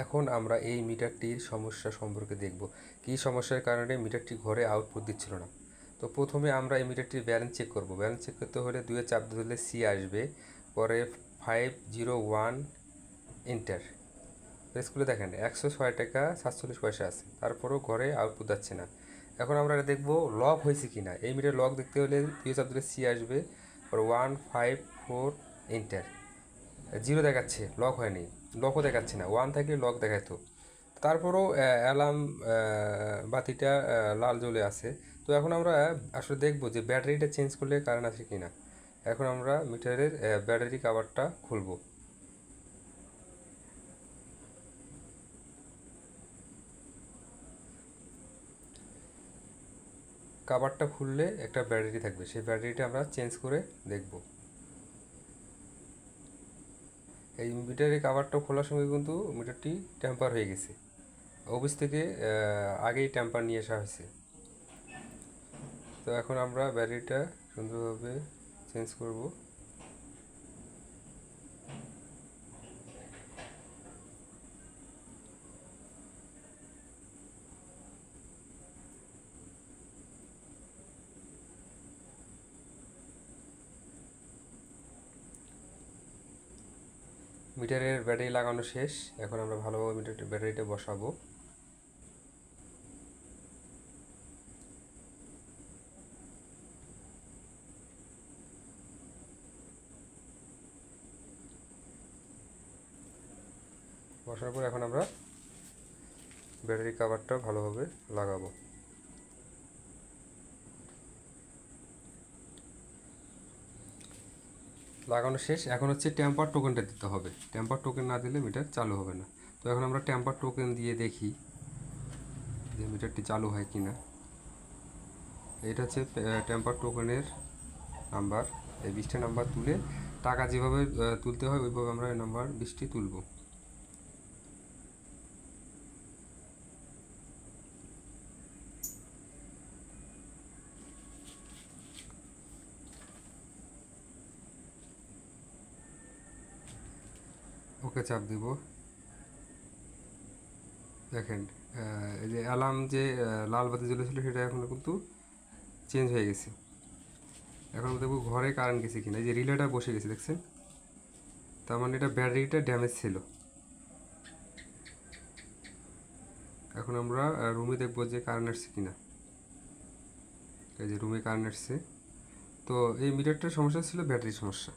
এখন আমরা এই মিটারটির সমস্যা সম্পর্কে দেখব কী সমস্যার কারণে মিটারটি ঘরে আউটপুট দিচ্ছিল না। তো প্রথমে আমরা এই মিটারটির ব্যালেন্স চেক করব। ব্যালেন্স চেক করতে হলে 2-এ চাপ দিলে সি আসবে, পরে 501 এন্টার প্রেস করে দেখেন 106 টাকা 47 পয়সা আছে, তারপরেও ঘরে আউটপুট যাচ্ছে না। এখন আমরা দেখব লক হয়েছে কি না। এই মিটার লক দেখতে হলে 2-এ চাপ দিলে সি আসবে, পরে 154 এন্টার, 0 দেখাচ্ছে, লক হয়নি, লকও দেখাচ্ছে না। 1 থাকলে লক দেখাতো, তারপরেও অ্যালার্ম বাতিটা লাল জ্বলে আছে। তো এখন আমরা আসলে দেখবো যে ব্যাটারিটা চেঞ্জ করলে কারেন্ট আছে কি না। এখন আমরা মিটারের ব্যাটারি কভারটা খুলব। কভারটা খুললে একটা ব্যাটারি থাকবে, সেই ব্যাটারিটা আমরা চেঞ্জ করে দেখব। এই মিটারের কভারটা খোলার সময় কিন্তু মিটারটি টেম্পার হয়ে গেছে, অফিস থেকে আগেই টেম্পার নিয়ে আসা হয়েছে। তো এখন আমরা ব্যাটারিটা সুন্দরভাবে চেঞ্জ করব। মিটারের ব্যাটারি লাগানো শেষ। এখন আমরা ভালোভাবে মিটারের ব্যাটারিটা বসাবো। বসার পর এখন আমরা ব্যাটারি কভারটা ভালোভাবে লাগাবো। লাগানো শেষ। এখন হচ্ছে টেম্পার টোকেনটা দিতে হবে। টেম্পার টোকেন না দিলে মিটার চালু হবে না। তো এখন আমরা টেম্পার টোকেন দিয়ে দেখি যে মিটারটি চালু হয় কি না। এটা হচ্ছে টেম্পার টোকেনের নাম্বার। এই 20টা নাম্বার তুলে টাকা যেভাবে তুলতে হয় ওইভাবে আমরা এই নাম্বার 20টি তুলব। ওকে চাপ দিব। দেখেন এই যে অ্যালার্ম যে লাল বাতি জ্বলেছিল সেটা এখন কিন্তু চেঞ্জ হয়ে গেছে। এখন দেখবো ঘরে কারেন্ট গেছে কিনা। এই যে রিলেটা বসে গেছে, দেখছেন? তার মানে এটা ব্যাটারিটা ড্যামেজ ছিল। এখন আমরা রুমে দেখবো যে কারেন্ট আসছে কিনা। এই যে রুমে কারেন্ট আসছে। তো এই মিটারটার সমস্যা ছিল ব্যাটারির সমস্যা।